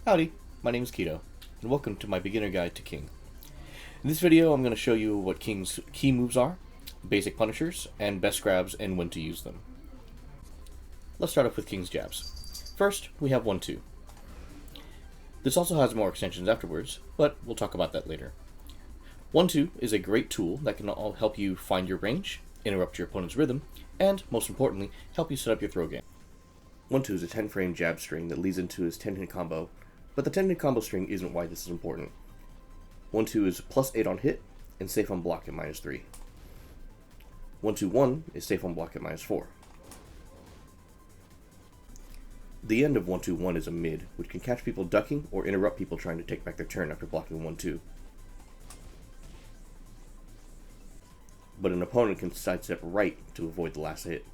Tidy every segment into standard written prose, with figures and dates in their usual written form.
Howdy, my name is Keto, and welcome to my beginner guide to King. In this video, I'm going to show you what King's key moves are, basic punishers, and best grabs and when to use them. Let's start off with King's jabs. First, we have 1-2. This also has more extensions afterwards, but we'll talk about that later. 1-2 is a great tool that can all help you find your range, interrupt your opponent's rhythm, and, most importantly, help you set up your throw game. 1-2 is a 10-frame jab string that leads into his 10-hit combo, but the 10-hit combo string isn't why this is important. 1-2 is +8 on hit, and safe on block at -3. 1-2-1 is safe on block at -4. The end of 1-2-1 is a mid, which can catch people ducking or interrupt people trying to take back their turn after blocking 1-2. But an opponent can sidestep right to avoid the last hit.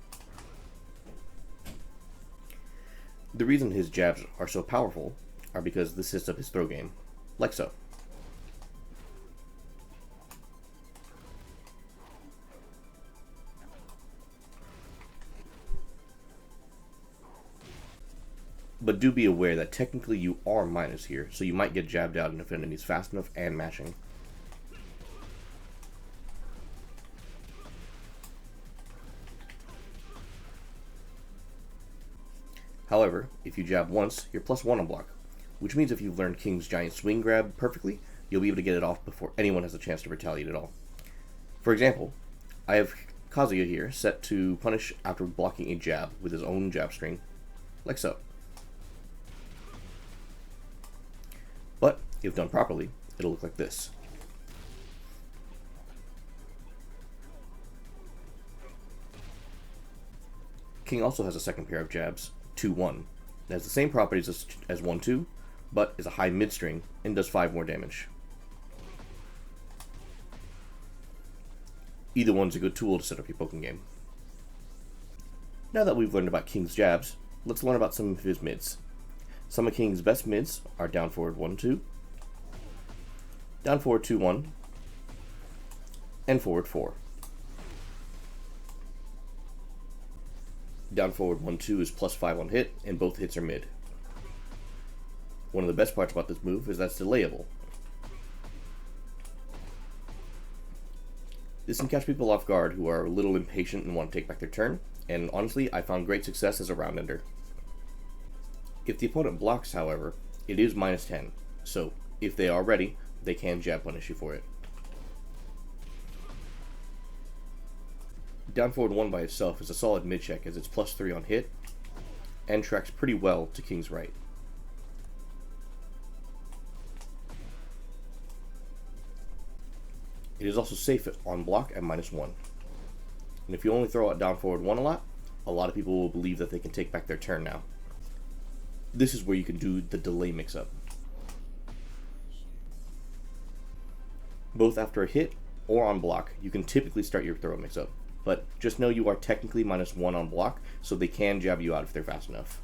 The reason his jabs are so powerful are because this sets up his throw game, like so. But do be aware that technically you are minus here, so you might get jabbed out if an enemy's fast enough and mashing. However, if you jab once, you're +1 on block, which means if you've learned King's giant swing grab perfectly, you'll be able to get it off before anyone has a chance to retaliate at all. For example, I have Kazuya here set to punish after blocking a jab with his own jab string, like so. But, if done properly, it'll look like this. King also has a second pair of jabs, 2-1, that has the same properties as 1-2, but is a high mid-string and does 5 more damage. Either one's a good tool to set up your poking game. Now that we've learned about King's jabs, let's learn about some of his mids. Some of King's best mids are down forward 1-2, down forward 2-1, and forward 4. Down forward 1-2 is +5 on hit, and both hits are mid. One of the best parts about this move is that it's delayable. This can catch people off guard who are a little impatient and want to take back their turn, and honestly, I found great success as a round ender. If the opponent blocks, however, it is -10, so if they are ready, they can jab punish you for it. Down forward 1 by itself is a solid mid check as it's +3 on hit, and tracks pretty well to King's right. It is also safe on block at -1. And if you only throw out down forward 1 a lot of people will believe that they can take back their turn now. This is where you can do the delay mix-up. Both after a hit or on block, you can typically start your throw mix-up, but just know you are technically -1 on block, so they can jab you out if they're fast enough.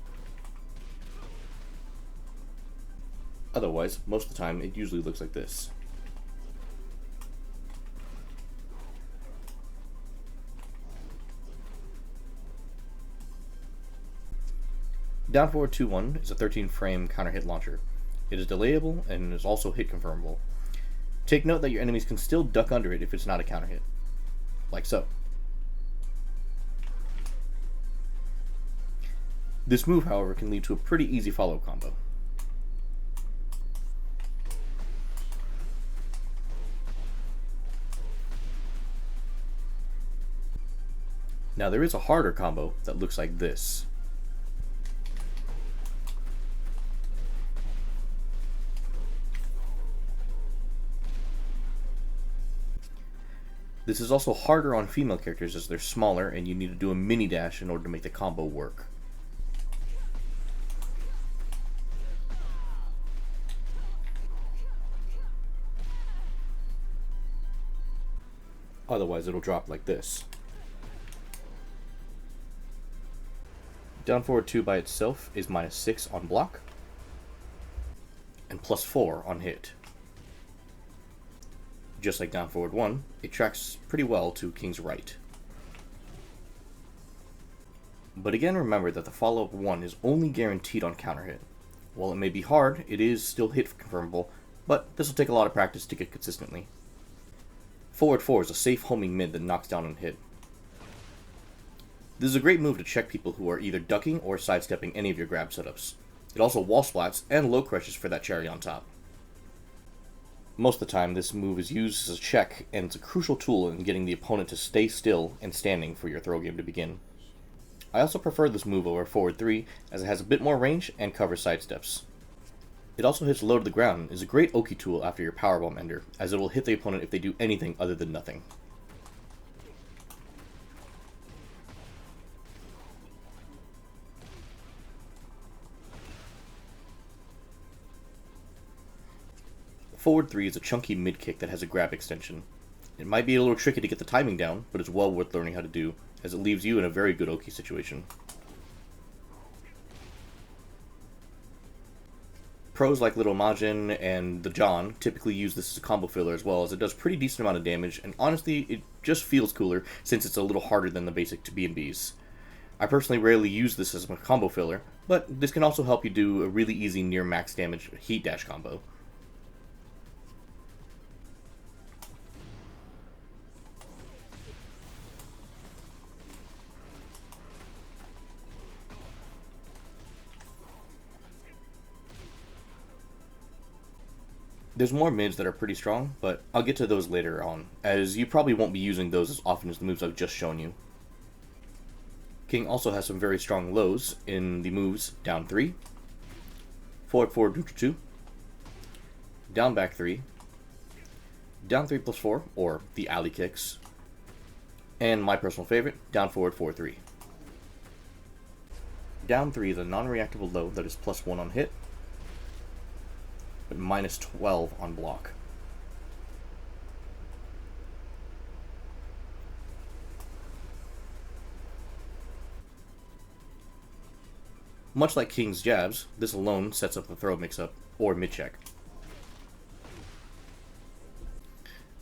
Otherwise, most of the time, it usually looks like this. Down forward 2-1 is a 13-frame counter hit launcher. It is delayable and is also hit confirmable. Take note that your enemies can still duck under it if it's not a counter hit, like so. This move, however, can lead to a pretty easy follow combo. Now there is a harder combo that looks like this. This is also harder on female characters as they're smaller and you need to do a mini dash in order to make the combo work. Otherwise it'll drop like this. Down forward 2 by itself is -6 on block and +4 on hit. Just like down forward 1, it tracks pretty well to King's right. But again, remember that the follow-up 1 is only guaranteed on counter hit. While it may be hard, it is still hit confirmable, but this will take a lot of practice to get consistently. Forward 4 is a safe homing mid that knocks down on hit. This is a great move to check people who are either ducking or sidestepping any of your grab setups. It also wall splats and low crushes for that cherry on top. Most of the time, this move is used as a check, and it's a crucial tool in getting the opponent to stay still and standing for your throw game to begin. I also prefer this move over forward 3, as it has a bit more range and covers sidesteps. It also hits low to the ground and is a great Oki tool after your powerbomb ender, as it will hit the opponent if they do anything other than nothing. Forward 3 is a chunky mid kick that has a grab extension. It might be a little tricky to get the timing down, but it's well worth learning how to do, as it leaves you in a very good Oki situation. Pros like Little Majin and the John typically use this as a combo filler as well, as it does pretty decent amount of damage, and honestly, it just feels cooler since it's a little harder than the basic B&Bs. I personally rarely use this as a combo filler, but this can also help you do a really easy near max damage heat dash combo. There's more mids that are pretty strong, but I'll get to those later on, as you probably won't be using those as often as the moves I've just shown you. King also has some very strong lows in the moves down 3, forward 4 neutral 2, down back 3, down 3 plus 4, or the alley kicks, and my personal favorite, down forward 4 3. Down 3 is a non-reactable low that is plus 1 on hit, but minus 12 on block. Much like King's jabs, this alone sets up the throw mix-up, or mid-check.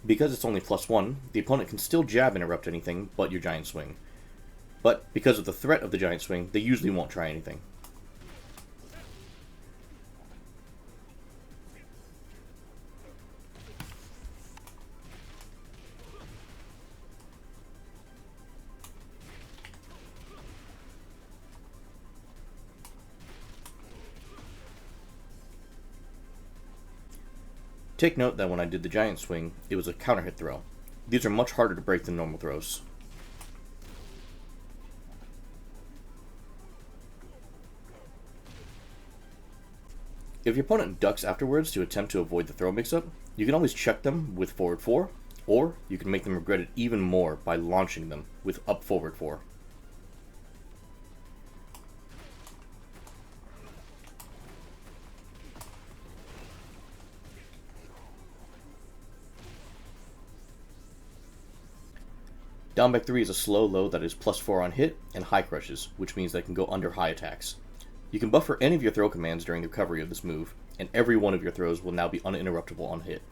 Because it's only plus 1, the opponent can still jab interrupt anything but your giant swing. But because of the threat of the giant swing, they usually won't try anything. Take note that when I did the giant swing, it was a counter hit throw. These are much harder to break than normal throws. If your opponent ducks afterwards to attempt to avoid the throw mix-up, you can always check them with forward 4, or you can make them regret it even more by launching them with up forward 4. Down back 3 is a slow low that is plus 4 on hit and high crushes, which means they can go under high attacks. You can buffer any of your throw commands during the recovery of this move, and every one of your throws will now be uninterruptible on hit.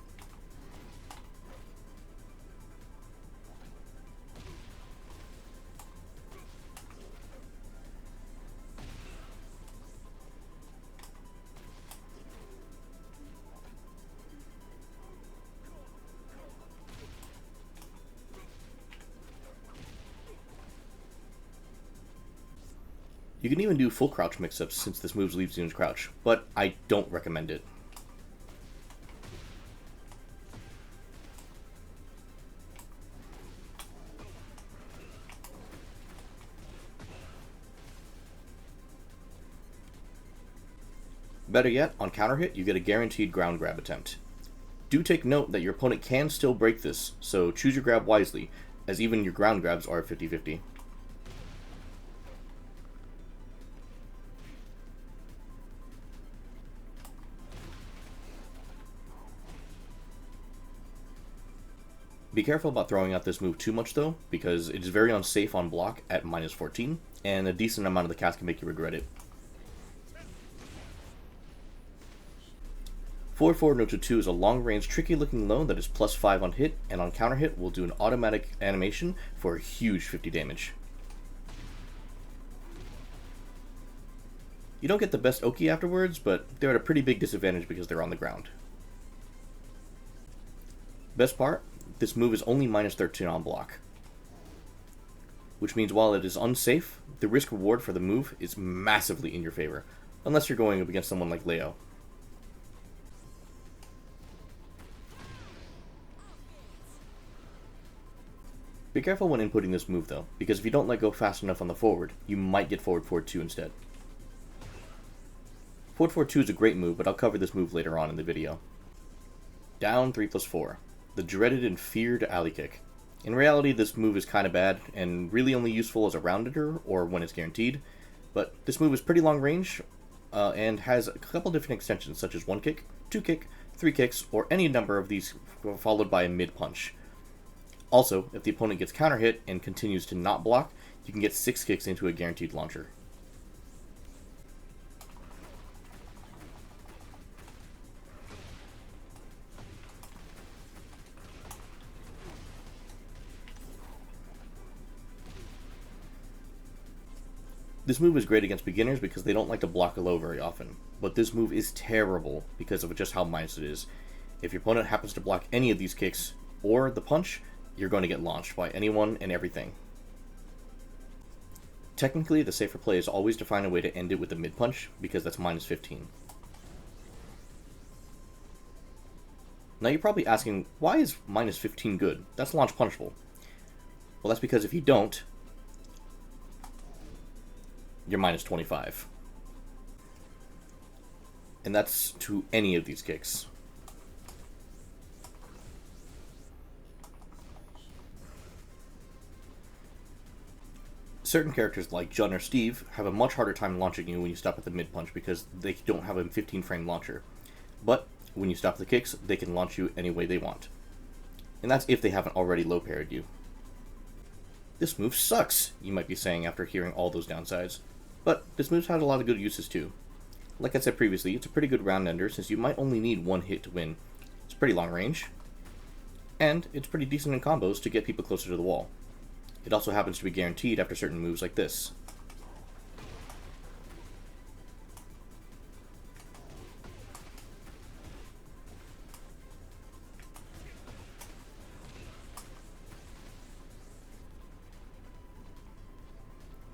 You can even do full crouch mix-ups since this move leaves you in crouch, but I don't recommend it. Better yet, on counter hit, you get a guaranteed ground grab attempt. Do take note that your opponent can still break this, so choose your grab wisely, as even your ground grabs are 50-50. Be careful about throwing out this move too much though, because it is very unsafe on block at minus 14, and a decent amount of the cast can make you regret it. Forward 4 neutral 2 is a long-range, tricky-looking low that is plus 5 on hit, and on counter hit will do an automatic animation for a huge 50 damage. You don't get the best Oki afterwards, but they're at a pretty big disadvantage because they're on the ground. Best part, this move is only minus 13 on block. Which means while it is unsafe, the risk reward for the move is massively in your favor, unless you're going up against someone like Leo. Be careful when inputting this move though, because if you don't let go fast enough on the forward, you might get forward forward 2 instead. Forward forward 2 is a great move, but I'll cover this move later on in the video. Down 3+4, the dreaded and feared alley kick. In reality, this move is kinda bad, and really only useful as a roundeder, or when it's guaranteed, but this move is pretty long range, and has a couple different extensions, such as 1 kick, 2 kick, 3 kicks, or any number of these followed by a mid punch. Also, if the opponent gets counter hit and continues to not block, you can get 6 kicks into a guaranteed launcher. This move is great against beginners because they don't like to block low very often, but this move is terrible because of just how minus it is. If your opponent happens to block any of these kicks or the punch, you're going to get launched by anyone and everything. Technically, the safer play is always to find a way to end it with a mid punch, because that's minus 15. Now you're probably asking, why is minus 15 good? That's launch punishable. Well, that's because if you don't, you're minus 25. And that's to any of these kicks. Certain characters like Jun or Steve have a much harder time launching you when you stop at the mid punch because they don't have a 15 frame launcher. But when you stop the kicks, they can launch you any way they want. And that's if they haven't already low parried you. This move sucks, you might be saying after hearing all those downsides. But this move's had a lot of good uses too. Like I said previously, it's a pretty good round ender since you might only need 1 hit to win. It's pretty long range. And it's pretty decent in combos to get people closer to the wall. It also happens to be guaranteed after certain moves like this.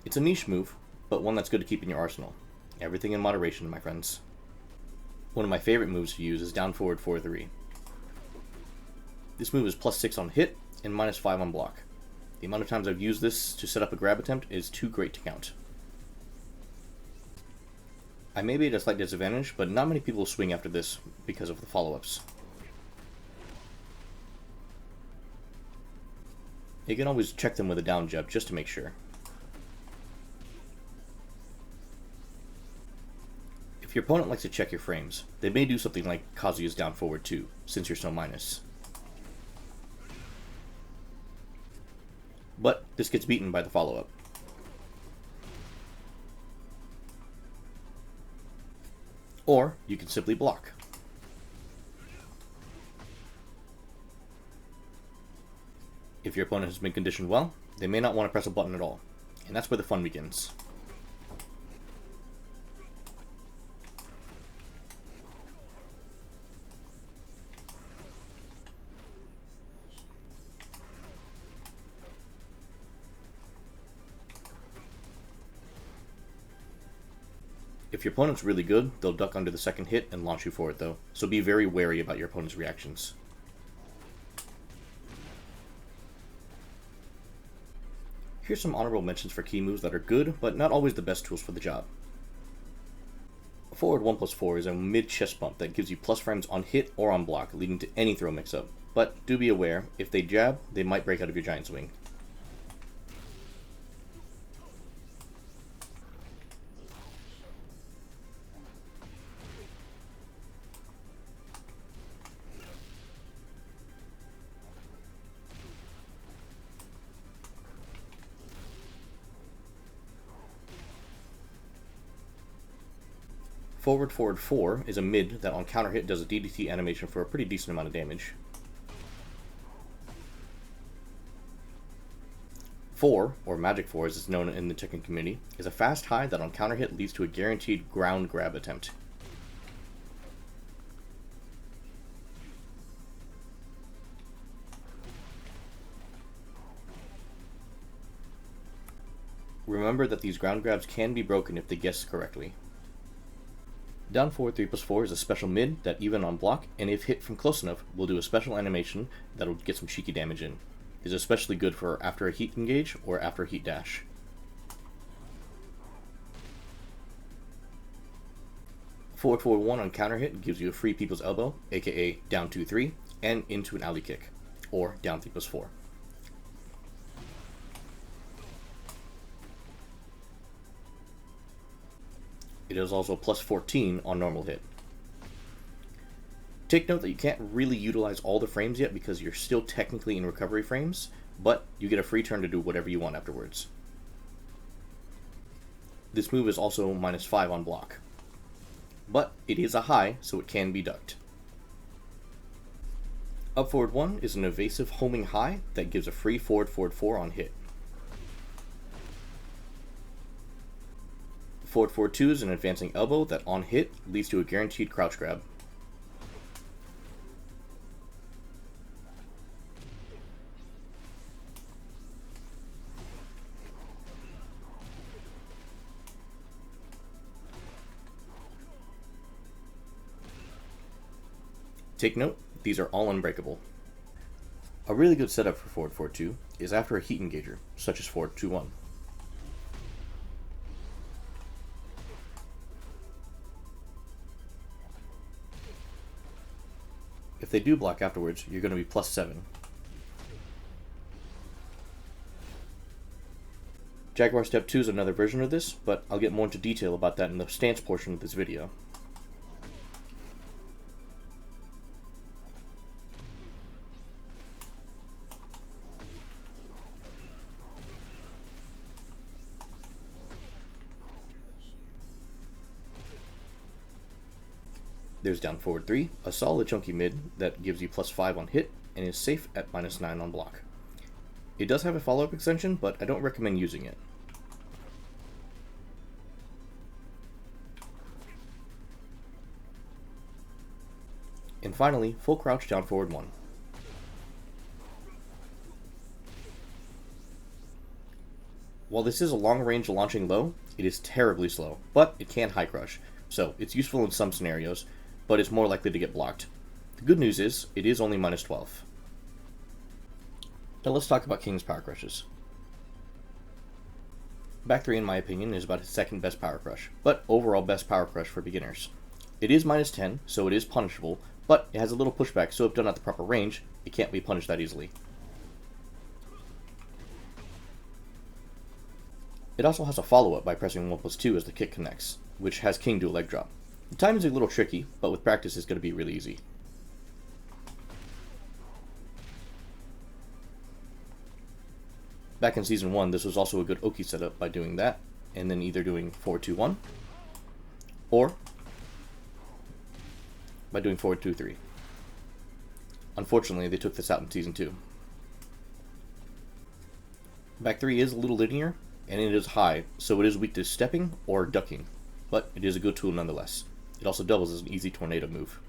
It's a niche move, but one that's good to keep in your arsenal. Everything in moderation, my friends. One of my favorite moves to use is down forward 4-3. This move is +6 on hit and -5 on block. The amount of times I've used this to set up a grab attempt is too great to count. I may be at a slight disadvantage, but not many people swing after this because of the follow-ups. You can always check them with a down jab just to make sure. If your opponent likes to check your frames, they may do something like Kazuya's down forward 2, since you're so minus. But this gets beaten by the follow-up. Or you can simply block. If your opponent has been conditioned well, they may not want to press a button at all, and that's where the fun begins. If your opponent's really good, they'll duck under the second hit and launch you for it though, so be very wary about your opponent's reactions. Here's some honorable mentions for key moves that are good, but not always the best tools for the job. Forward 1+4 is a mid-chest bump that gives you plus frames on hit or on block, leading to any throw mix-up. But do be aware, if they jab, they might break out of your giant swing. Forward 4 is a mid that on counter hit does a DDT animation for a pretty decent amount of damage. 4, or Magic 4 as it's known in the Tekken community, is a fast high that on counter hit leads to a guaranteed ground grab attempt. Remember that these ground grabs can be broken if they guess correctly. Down forward 3+4 is a special mid that even on block, and if hit from close enough, will do a special animation that'll get some cheeky damage in. It is especially good for after a heat engage or after a heat dash. Forward 4-1 on counter hit gives you a free people's elbow, aka down 2-3, and into an alley kick, or down 3+4. It is also plus 14 on normal hit. Take note that you can't really utilize all the frames yet because you're still technically in recovery frames, but you get a free turn to do whatever you want afterwards. This move is also minus 5 on block, but it is a high, so it can be ducked. Up forward 1 is an evasive homing high that gives a free forward 4 on hit. Forward 4-2 is an advancing elbow that on hit leads to a guaranteed crouch grab. Take note, these are all unbreakable. A really good setup for forward 4-2 is after a heat engager, such as forward 2-1. If they do block afterwards, you're going to be plus 7. Jaguar Step 2 is another version of this, but I'll get more into detail about that in the stance portion of this video. There's down forward 3, a solid chunky mid that gives you plus 5 on hit and is safe at minus 9 on block. It does have a follow-up extension, but I don't recommend using it. And finally, full crouch down forward 1. While this is a long-range launching low, it is terribly slow, but it can high crush, so it's useful in some scenarios, but it's more likely to get blocked. The good news is, it is only minus 12. Now let's talk about King's power crushes. Back 3 in my opinion is about his second best power crush, but overall best power crush for beginners. It is minus 10, so it is punishable, but it has a little pushback, so if done at the proper range, it can't be punished that easily. It also has a follow-up by pressing 1+2 as the kick connects, which has King do a leg drop. The timing is a little tricky, but with practice it's going to be really easy. Back in Season 1, this was also a good Oki setup by doing that, and then either doing 4-2-1, or by doing 4-2-3. Unfortunately, they took this out in Season 2. Back 3 is a little linear, and it is high, so it is weak to stepping or ducking, but it is a good tool nonetheless. It also doubles as an easy tornado move.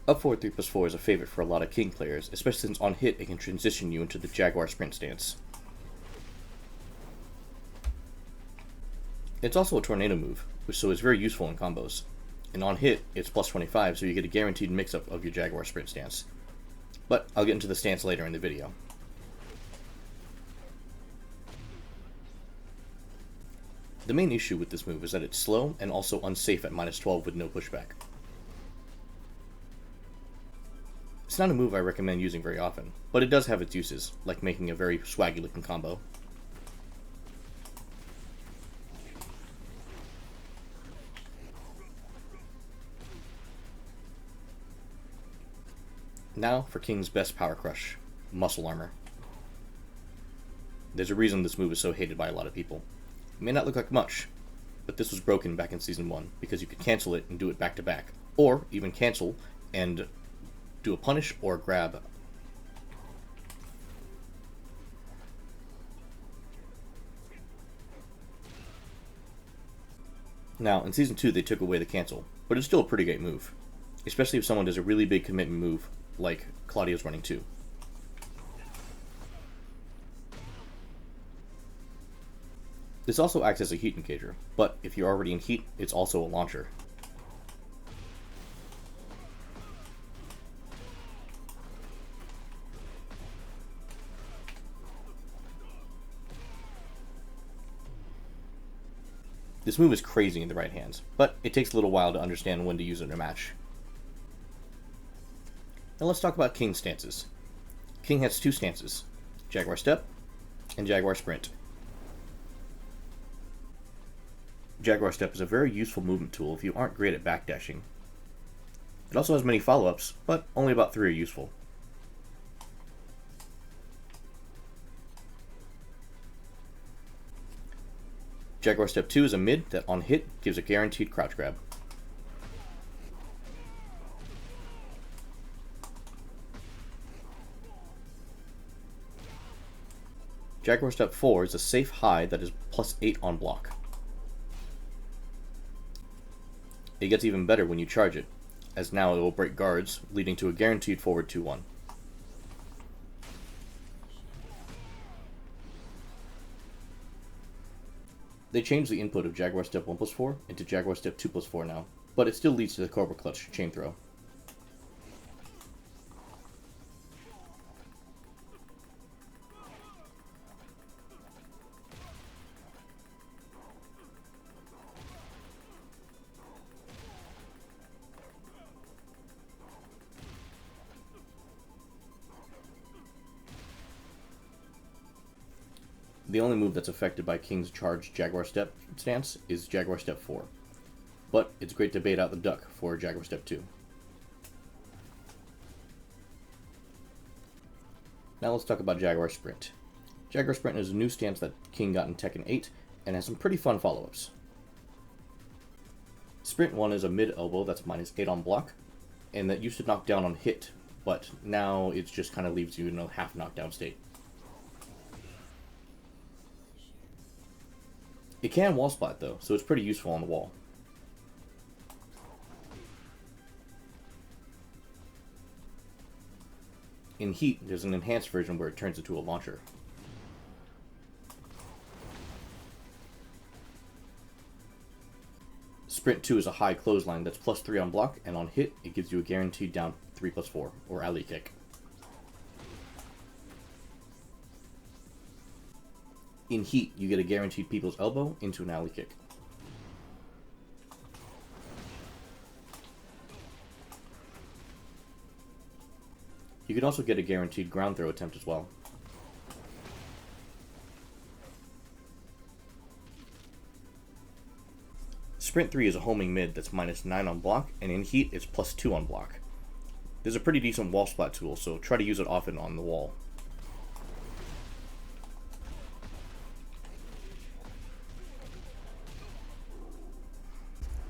Up forward 3+4 is a favorite for a lot of King players, especially since on hit it can transition you into the Jaguar sprint stance. It's also a tornado move, so it's very useful in combos. And on hit, it's plus 25, so you get a guaranteed mix-up of your Jaguar sprint stance. But I'll get into the stance later in the video. The main issue with this move is that it's slow and also unsafe at minus 12 with no pushback. It's not a move I recommend using very often, but it does have its uses, like making a very swaggy looking combo. Now for King's best power crush, Muscle Armor. There's a reason this move is so hated by a lot of people. It may not look like much, but this was broken back in Season 1 because you could cancel it and do it back to back, or even cancel and do a punish or a grab. Now, in Season 2 they took away the cancel, but it's still a pretty great move, especially if someone does a really big commitment move like Claudio's running 2. This also acts as a heat engager, but if you're already in heat, it's also a launcher. This move is crazy in the right hands, but it takes a little while to understand when to use it in a match. Now let's talk about King's stances. King has 2 stances, Jaguar Step and Jaguar Sprint. Jaguar Step is a very useful movement tool if you aren't great at backdashing. It also has many follow-ups, but only about 3 are useful. Jaguar Step 2 is a mid that on hit gives a guaranteed crouch grab. Jaguar Step 4 is a safe high that is +8 on block. It gets even better when you charge it, as now it will break guards, leading to a guaranteed forward 2-1. They changed the input of Jaguar Step 1+4 into Jaguar Step 2+4 now, but it still leads to the Cobra Clutch chain throw. The only move that's affected by King's charged Jaguar Step stance is Jaguar Step 4, but it's great to bait out the duck for Jaguar Step 2. Now let's talk about Jaguar Sprint. Jaguar Sprint is a new stance that King got in Tekken 8 and has some pretty fun follow-ups. Sprint 1 is a mid elbow that's -8 on block, and that used to knock down on hit, but now it just kind of leaves you in a half knockdown state. It can wall splat though, so it's pretty useful on the wall. In heat, there's an enhanced version where it turns into a launcher. Sprint 2 is a high clothesline that's +3 on block, and on hit, it gives you a guaranteed down 3+4, or alley kick. In heat, you get a guaranteed people's elbow into an alley kick. You can also get a guaranteed ground throw attempt as well. Sprint 3 is a homing mid that's -9 on block, and in heat it's +2 on block. This is a pretty decent wall splat tool, so try to use it often on the wall.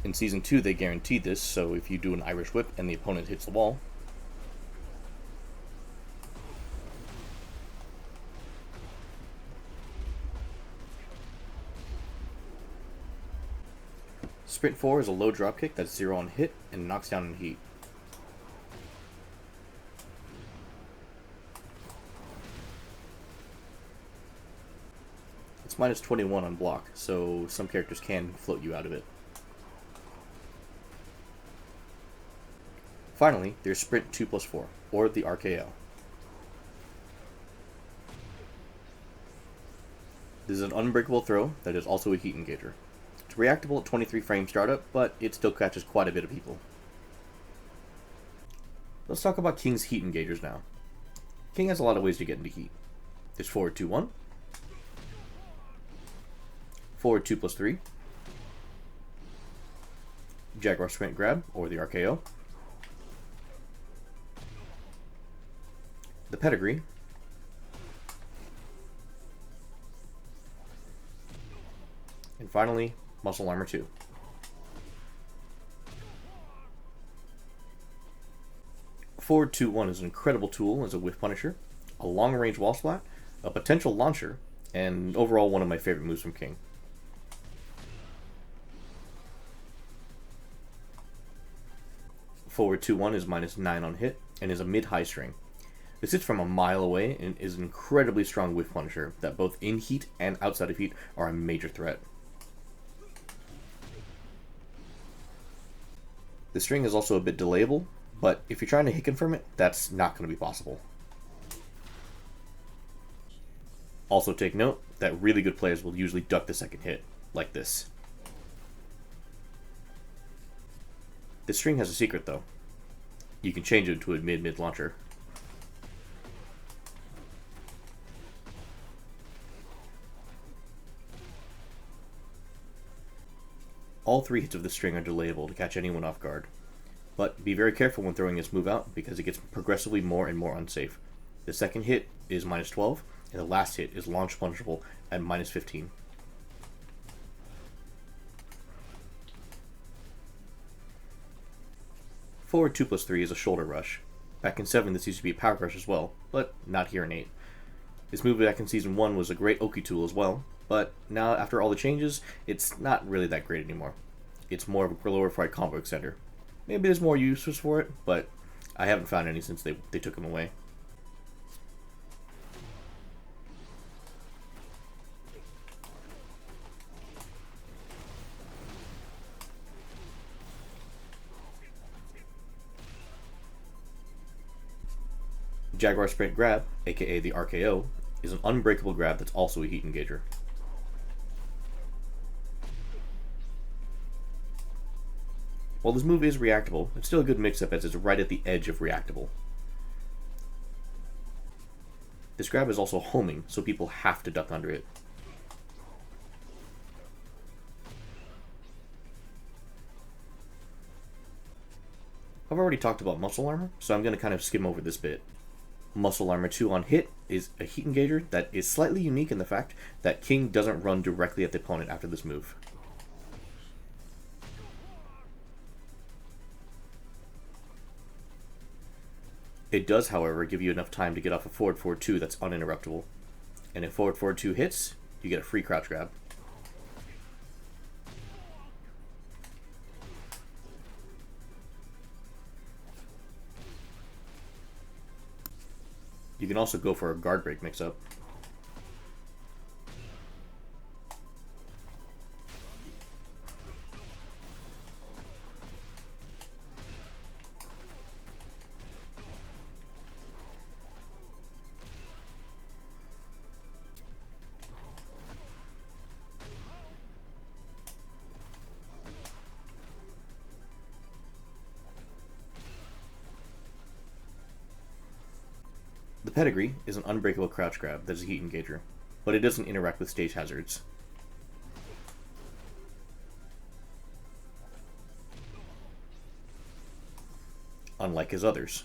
In Season 2 they guaranteed this, so if you do an Irish whip and the opponent hits the wall, Sprint 4 is a low dropkick that's 0 on hit and knocks down in heat. It's -21 on block, so some characters can float you out of it. Finally, there's Sprint 2+4, or the RKO. This is an unbreakable throw that is also a heat engager. It's reactable at 23 frame startup, but it still catches quite a bit of people. Let's talk about King's heat engagers now. King has a lot of ways to get into heat. There's forward 2-1, forward 2+3, Jaguar Sprint Grab, or the RKO, the pedigree, and finally, Muscle Armor 2. Forward 2-1 is an incredible tool as a whiff punisher, a long-range wall splat, a potential launcher, and overall one of my favorite moves from King. Forward 2-1 is -9 on hit, and is a mid-high string. This hits from a mile away and is an incredibly strong whiff punisher that both in heat and outside of heat are a major threat. The string is also a bit delayable, but if you're trying to hit confirm it, that's not going to be possible. Also take note that really good players will usually duck the second hit, like this. This string has a secret though. You can change it to a mid-mid launcher. All 3 hits of the string are delayable to catch anyone off guard. But be very careful when throwing this move out because it gets progressively more and more unsafe. The second hit is -12, and the last hit is launch punishable at -15. Forward 2+3 is a shoulder rush. Back in 7 this used to be a power crush as well, but not here in 8. This move back in Season 1 was a great Oki tool as well, but now after all the changes, it's not really that great anymore. It's more of a glorified combo extender. Maybe there's more uses for it, but I haven't found any since they took him away. Jaguar Sprint Grab, aka the RKO, is an unbreakable grab that's also a heat engager. While this move is reactable, it's still a good mix-up as it's right at the edge of reactable. This grab is also homing, so people have to duck under it. I've already talked about Muscle Armor, so I'm going to kind of skim over this bit. Muscle Armor 2 on hit is a heat engager that is slightly unique in the fact that King doesn't run directly at the opponent after this move. It does, however, give you enough time to get off a forward 4-2 that's uninterruptible. And if forward 4-2 hits, you get a free crouch grab. You can also go for a guard break mix-up. The Pedigree is an unbreakable crouch grab that is a heat engager, but it doesn't interact with stage hazards. Unlike his others.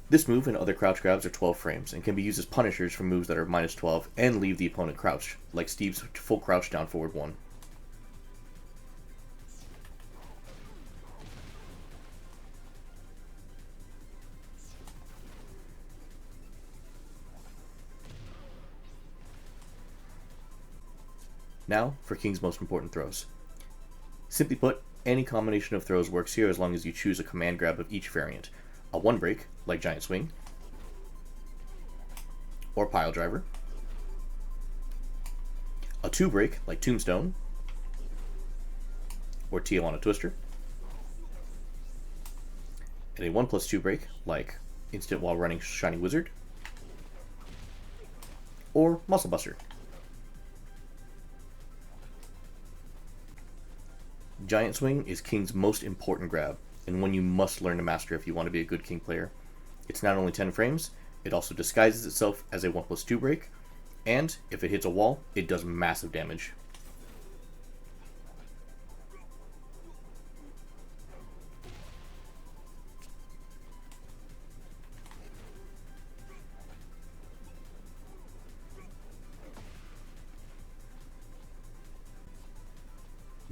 This move and other crouch grabs are 12 frames and can be used as punishers for moves that are -12 and leave the opponent crouched, like Steve's full crouch down forward 1. Now for King's most important throws. Simply put, any combination of throws works here as long as you choose a command grab of each variant. A 1 break, like Giant Swing, or Pile Driver, a 2 break, like Tombstone, or Tijuana Twister, and a 1+2 break, like Instant while running Shiny Wizard, or Muscle Buster. Giant Swing is King's most important grab, and one you must learn to master if you want to be a good King player. It's not only 10 frames, it also disguises itself as a 1+2 break, and if it hits a wall, it does massive damage.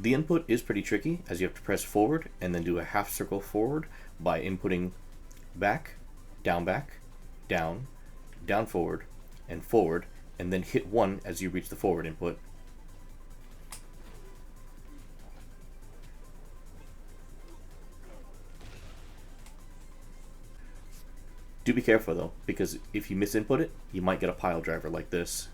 The input is pretty tricky, as you have to press forward and then do a half circle forward by inputting back, down, down forward, and then hit 1 as you reach the forward input. Do be careful though, because if you misinput it, you might get a pile driver like this.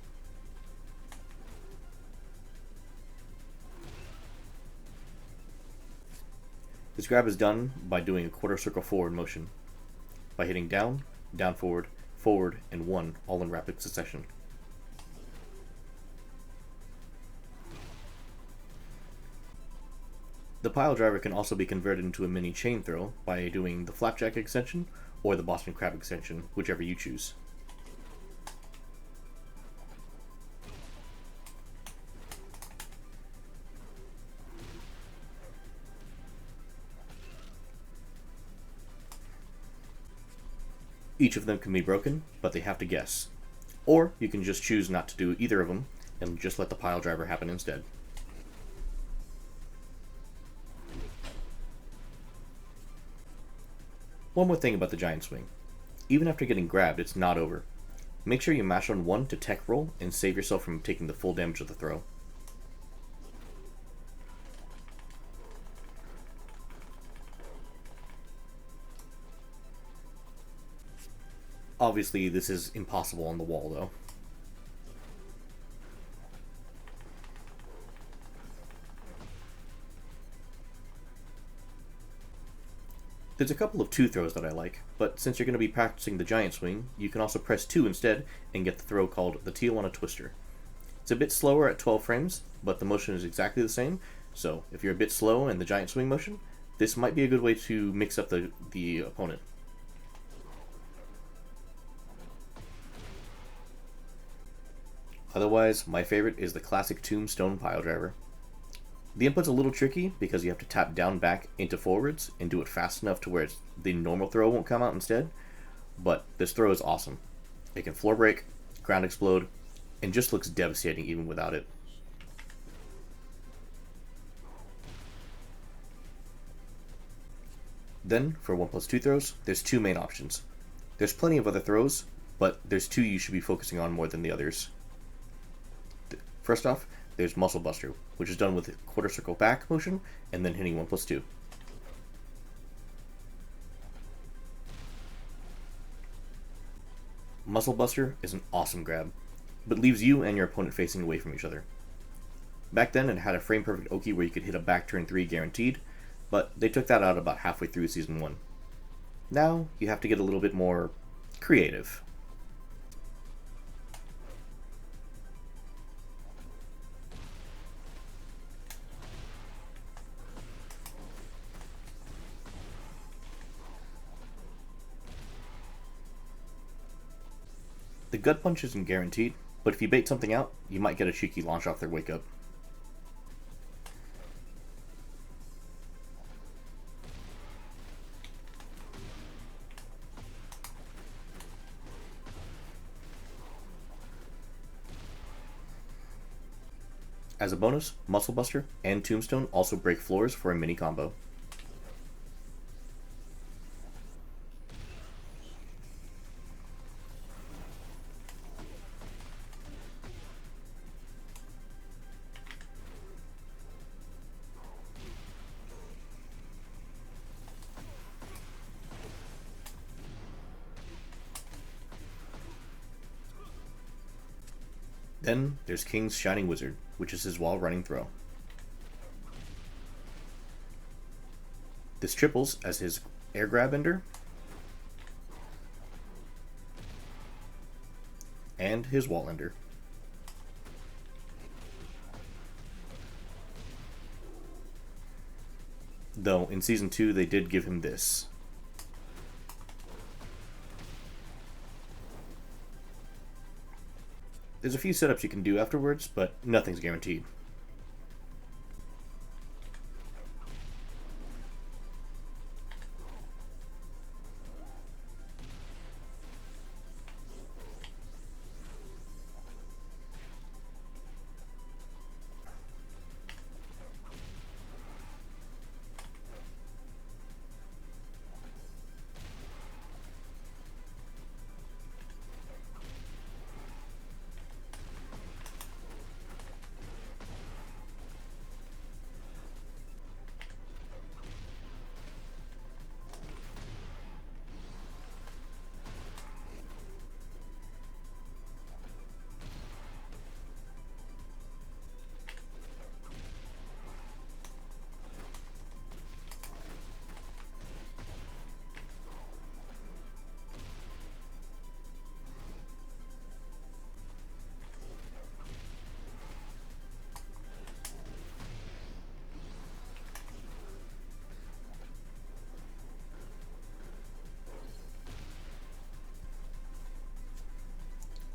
This grab is done by doing a quarter circle forward motion, by hitting down, down forward, and 1 all in rapid succession. The pile driver can also be converted into a mini chain throw by doing the flapjack extension or the Boston Crab extension, whichever you choose. Each of them can be broken, but they have to guess. Or you can just choose not to do either of them and just let the pile driver happen instead. One more thing about the giant swing. Even after getting grabbed, it's not over. Make sure you mash on 1 to tech roll and save yourself from taking the full damage of the throw. Obviously, this is impossible on the wall, though. There's a couple of 2 throws that I like, but since you're going to be practicing the giant swing, you can also press 2 instead and get the throw called the Tijuana Twister. It's a bit slower at 12 frames, but the motion is exactly the same, so if you're a bit slow in the giant swing motion, this might be a good way to mix up the opponent. Otherwise, my favorite is the classic tombstone pile driver. The input's a little tricky because you have to tap down back into forwards and do it fast enough to where the normal throw won't come out instead, but this throw is awesome. It can floor break, ground explode, and just looks devastating even without it. Then, for 1+2 throws, there's 2 main options. There's plenty of other throws, but there's 2 you should be focusing on more than the others. First off, there's Muscle Buster, which is done with quarter circle back motion and then hitting 1+2. Muscle Buster is an awesome grab, but leaves you and your opponent facing away from each other. Back then it had a frame perfect Oki where you could hit a back turn 3 guaranteed, but they took that out about halfway through Season 1. Now you have to get a little bit more creative. The gut punch isn't guaranteed, but if you bait something out, you might get a cheeky launch off their wake up. As a bonus, Muscle Buster and Tombstone also break floors for a mini combo. Then there's King's Shining Wizard, which is his wall-running throw. This triples as his air grab ender and his wall ender. Though in Season 2 they did give him this. There's a few setups you can do afterwards, but nothing's guaranteed.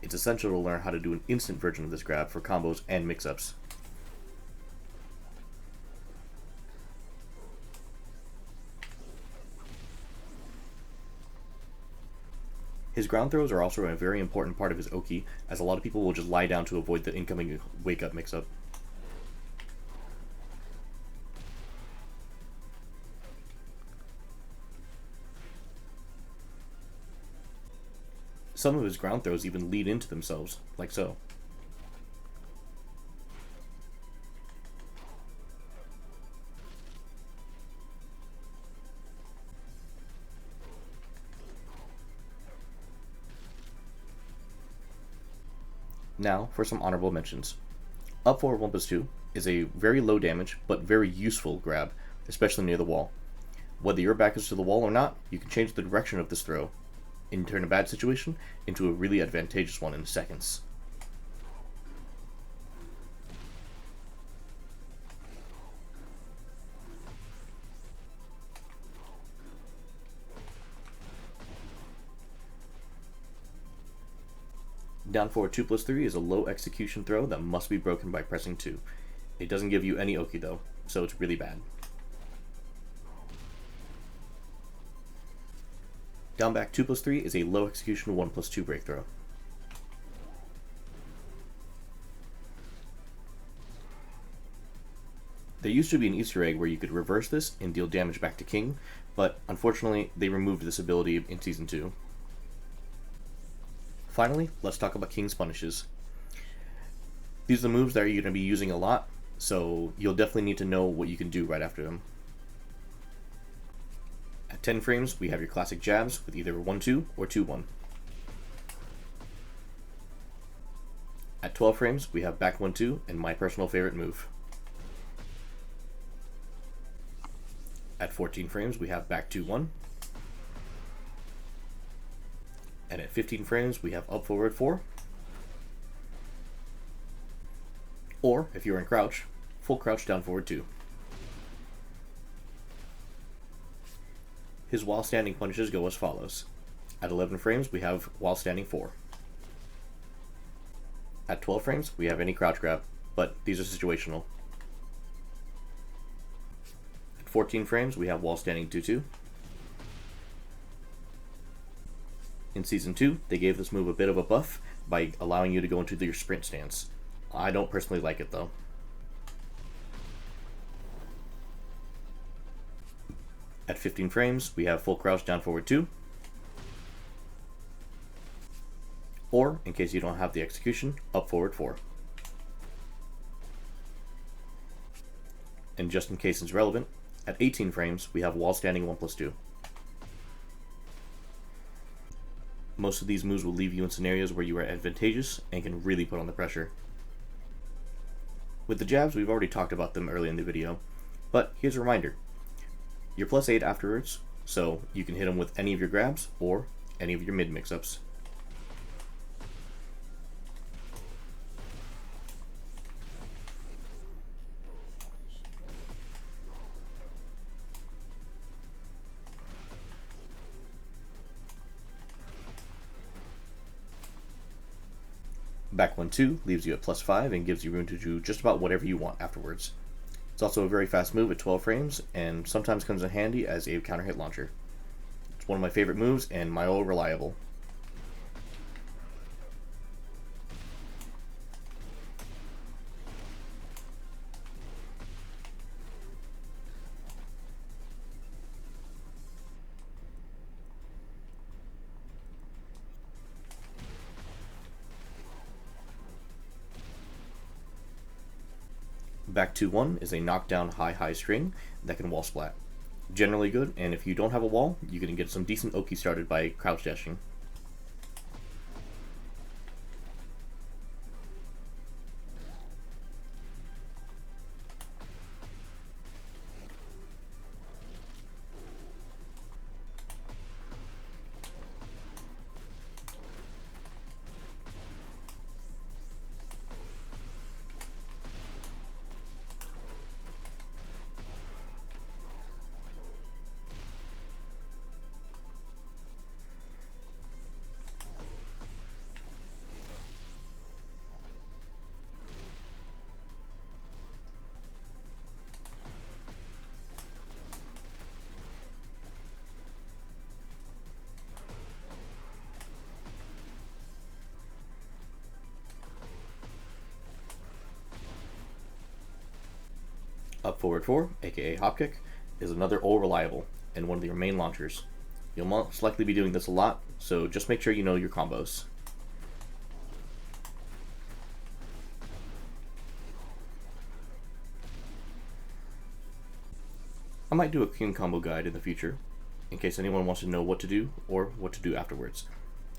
it's essential to learn how to do an instant version of this grab for combos and mix-ups. His ground throws are also a very important part of his Oki, as a lot of people will just lie down to avoid the incoming wake-up mix-up. Some of his ground throws even lead into themselves, like so. Now for some honorable mentions. Up forward 1+2 is a very low damage but very useful grab, especially near the wall. Whether your back is to the wall or not, you can change the direction of this throw and turn a bad situation into a really advantageous one in seconds. Down forward 2+3 is a low execution throw that must be broken by pressing 2. It doesn't give you any Oki though, so it's really bad. Down back 2+3 is a low execution 1+2 break throw. There used to be an Easter egg where you could reverse this and deal damage back to King, but unfortunately they removed this ability in Season 2. Finally, let's talk about King's punishes. These are the moves that you're going to be using a lot, so you'll definitely need to know what you can do right after them. At 10 frames, we have your classic jabs with either 1-2 or 2-1. At 12 frames, we have back 1-2 and my personal favorite move. At 14 frames, we have back 2-1. And at 15 frames, we have up forward 4. Or, if you're in crouch, full crouch down forward 2. His while standing punishes go as follows. At 11 frames, we have while standing 4. At 12 frames, we have any crouch grab, but these are situational. At 14 frames, we have while standing 2-2. In Season 2, they gave this move a bit of a buff by allowing you to go into your sprint stance. I don't personally like it though. At 15 frames, we have full crouch down forward 2. Or, in case you don't have the execution, up forward 4. And just in case it's relevant, at 18 frames, we have wall standing 1+2. Most of these moves will leave you in scenarios where you are advantageous and can really put on the pressure. With the jabs, we've already talked about them early in the video, but here's a reminder. You're +8 afterwards, so you can hit them with any of your grabs or any of your mid mix-ups. Back 1-2 leaves you at +5 and gives you room to do just about whatever you want afterwards. It's also a very fast move at 12 frames and sometimes comes in handy as a counter hit launcher. It's one of my favorite moves and my old reliable. Back 2-1 is a knockdown high string that can wall splat. Generally good, and if you don't have a wall, you can get some decent Oki started by crouch dashing. Up forward 4, aka Hopkick, is another all reliable and one of your main launchers. You'll most likely be doing this a lot, so just make sure you know your combos. I might do a King combo guide in the future, in case anyone wants to know what to do or what to do afterwards.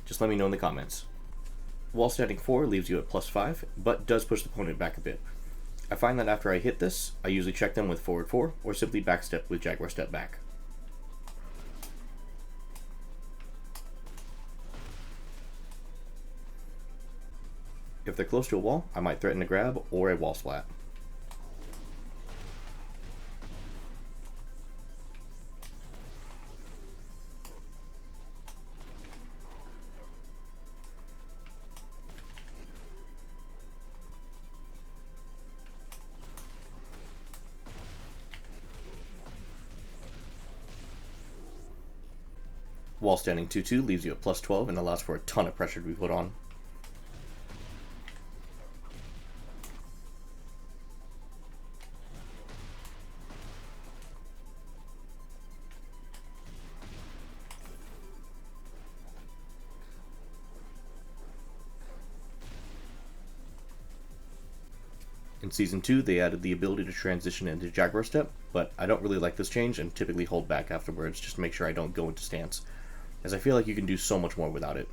Just let me know in the comments. Wall standing 4 leaves you at +5, but does push the opponent back a bit. I find that after I hit this, I usually check them with forward 4 or simply backstep with Jaguar step back. If they're close to a wall, I might threaten a grab or a wall splat. Wall standing 2-2 leaves you at +12 and allows for a ton of pressure to be put on. In Season 2, they added the ability to transition into Jaguar Step, but I don't really like this change and typically hold back afterwards just to make sure I don't go into stance, as I feel like you can do so much more without it.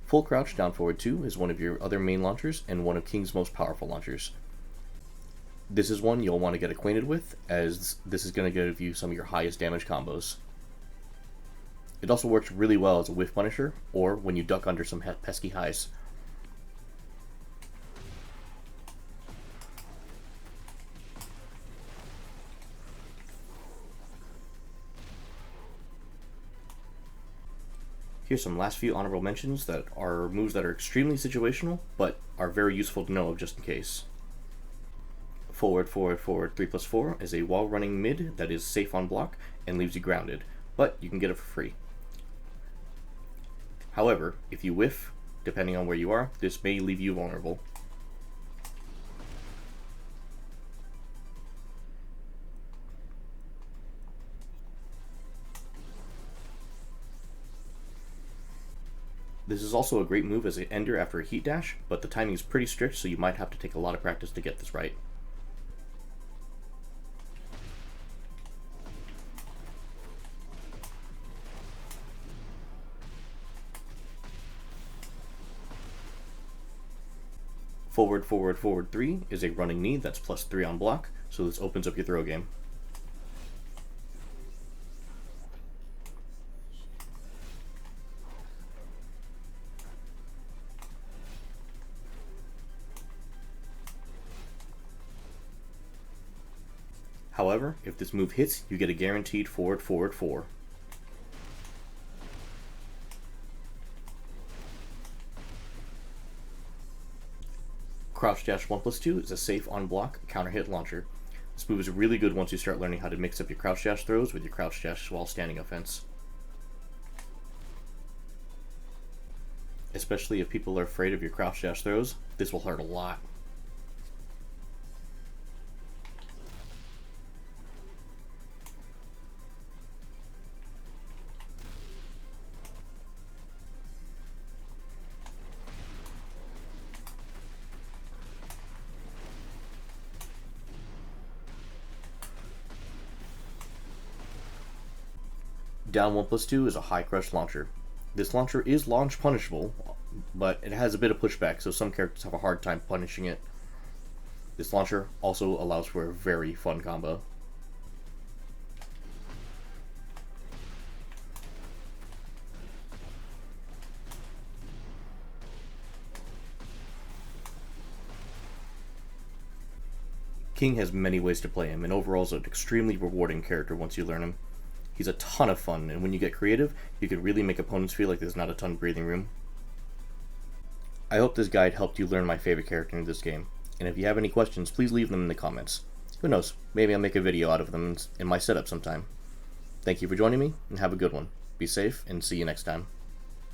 Full crouch down forward 2 is one of your other main launchers and one of King's most powerful launchers. This is one you'll want to get acquainted with, as this is going to give you some of your highest damage combos. It also works really well as a whiff punisher, or when you duck under some pesky highs. Here's some last few honorable mentions that are moves that are extremely situational, but are very useful to know just in case. Forward 3+4 is a wall running mid that is safe on block and leaves you grounded, but you can get it for free. However, if you whiff, depending on where you are, this may leave you vulnerable. This is also a great move as an ender after a heat dash, but the timing is pretty strict, so you might have to take a lot of practice to get this right. Forward 3 is a running knee that's +3 on block, so this opens up your throw game. However, if this move hits, you get a guaranteed forward 4. Crouch Dash 1+2 is a safe on block counter hit launcher. This move is really good once you start learning how to mix up your Crouch Dash throws with your Crouch Dash while standing offense. Especially if people are afraid of your Crouch Dash throws, this will hurt a lot. Down 1+2 is a high crush launcher. This launcher is launch punishable, but it has a bit of pushback, so some characters have a hard time punishing it. This launcher also allows for a very fun combo. King has many ways to play him, and overall is an extremely rewarding character once you learn him. He's a ton of fun, and when you get creative, you can really make opponents feel like there's not a ton of breathing room. I hope this guide helped you learn my favorite character in this game, and if you have any questions, please leave them in the comments. Who knows, maybe I'll make a video out of them in my setup sometime. Thank you for joining me, and have a good one. Be safe, and see you next time.